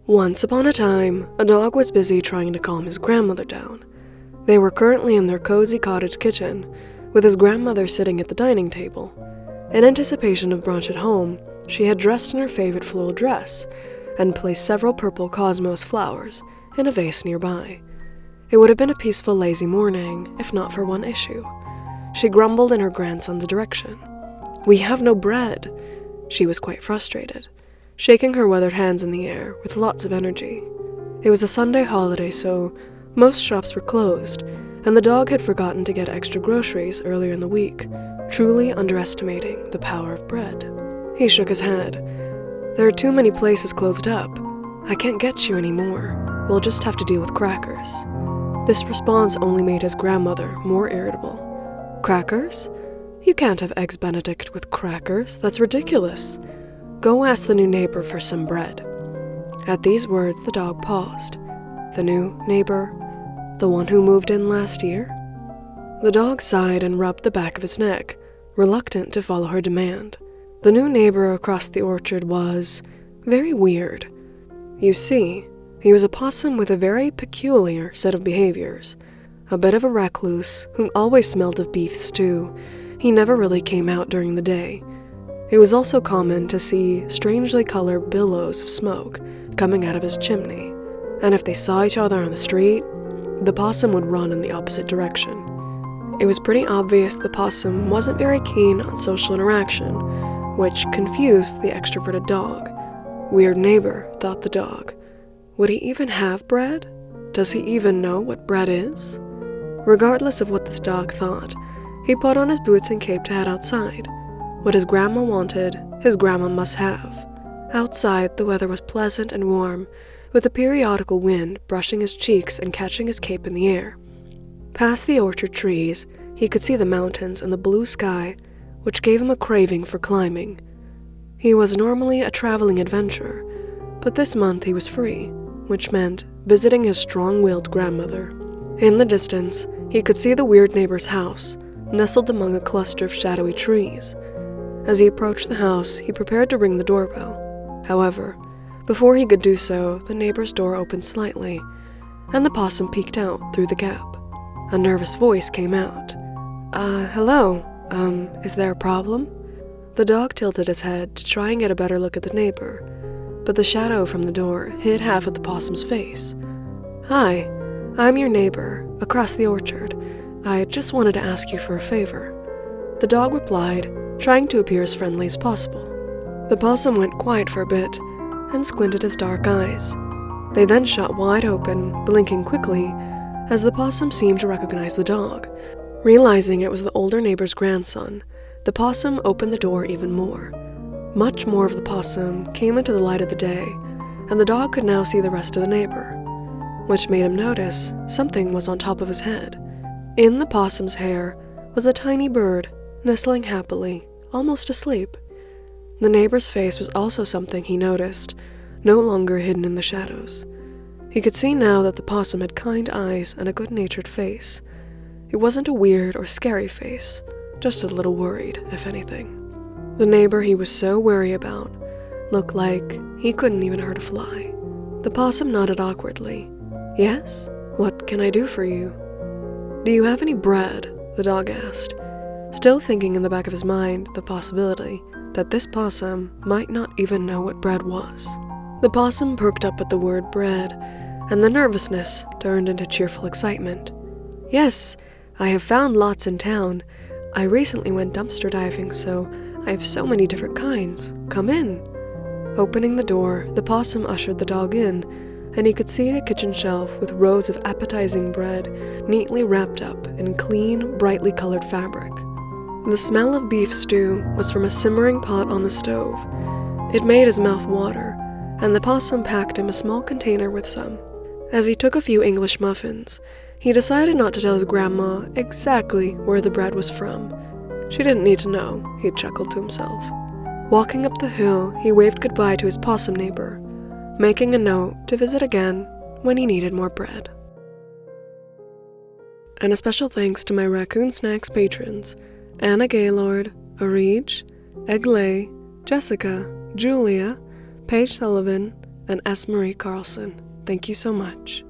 Once upon a time, a dog was busy trying to calm his grandmother down. They were currently in their cozy cottage kitchen, with his grandmother sitting at the dining table. In anticipation of brunch at home, she had dressed in her favorite floral dress and placed several purple cosmos flowers in a vase nearby. It would have been a peaceful, lazy morning, if not for one issue. She grumbled in her grandson's direction. "We have no bread." She was quite frustrated, shaking her weathered hands in the air with lots of energy. It was a Sunday holiday, so most shops were closed, and the dog had forgotten to get extra groceries earlier in the week, truly underestimating the power of bread. He shook his head. "There are too many places closed up. I can't get you any more. We'll just have to deal with crackers." This response only made his grandmother more irritable. "Crackers? You can't have Eggs Benedict with crackers. That's ridiculous. Go ask the new neighbor for some bread." At these words, the dog paused. The new neighbor? The one who moved in last year? The dog sighed and rubbed the back of his neck, reluctant to follow her demand. The new neighbor across the orchard was very weird. You see, he was a possum with a very peculiar set of behaviors. A bit of a recluse who always smelled of beef stew. He never really came out during the day. It was also common to see strangely colored billows of smoke coming out of his chimney, and if they saw each other on the street, the possum would run in the opposite direction. It was pretty obvious the possum wasn't very keen on social interaction, which confused the extroverted dog. Weird neighbor, thought the dog. Would he even have bread? Does he even know what bread is? Regardless of what this dog thought, he put on his boots and cape to head outside. What his grandma wanted, his grandma must have. Outside, the weather was pleasant and warm, with a periodical wind brushing his cheeks and catching his cape in the air. Past the orchard trees, he could see the mountains and the blue sky, which gave him a craving for climbing. He was normally a traveling adventurer, but this month he was free, which meant visiting his strong-willed grandmother. In the distance, he could see the weird neighbor's house, nestled among a cluster of shadowy trees. As he approached the house, he prepared to ring the doorbell. However, before he could do so, the neighbor's door opened slightly, and the possum peeked out through the gap. A nervous voice came out. Hello, is there a problem?" The dog tilted his head to try and get a better look at the neighbor, but the shadow from the door hid half of the possum's face. "Hi, I'm your neighbor, across the orchard. I just wanted to ask you for a favor." The dog replied, trying to appear as friendly as possible. The possum went quiet for a bit and squinted his dark eyes. They then shot wide open, blinking quickly, as the possum seemed to recognize the dog. Realizing it was the older neighbor's grandson, the possum opened the door even more. Much more of the possum came into the light of the day, and the dog could now see the rest of the neighbor, which made him notice something was on top of his head. In the possum's hair was a tiny bird, nestling happily, almost asleep. The neighbor's face was also something he noticed, no longer hidden in the shadows. He could see now that the possum had kind eyes and a good-natured face. It wasn't a weird or scary face, just a little worried, if anything. The neighbor he was so wary about looked like he couldn't even hurt a fly. The possum nodded awkwardly. "Yes? What can I do for you?" "Do you have any bread?" the dog asked, still thinking in the back of his mind the possibility that this possum might not even know what bread was. The possum perked up at the word bread, and the nervousness turned into cheerful excitement. "Yes, I have found lots in town. I recently went dumpster diving, so I have so many different kinds. Come in." Opening the door, the possum ushered the dog in, and he could see a kitchen shelf with rows of appetizing bread neatly wrapped up in clean, brightly colored fabric. The smell of beef stew was from a simmering pot on the stove. It made his mouth water, and the possum packed him a small container with some. As he took a few English muffins, he decided not to tell his grandma exactly where the bread was from. She didn't need to know, he chuckled to himself. Walking up the hill, he waved goodbye to his possum neighbor, making a note to visit again when he needed more bread. And a special thanks to my Raccoon Snacks patrons, Anna Gaylord, Arij, Eglay, Jessica, Julia, Paige Sullivan, and S. Marie Carlson. Thank you so much.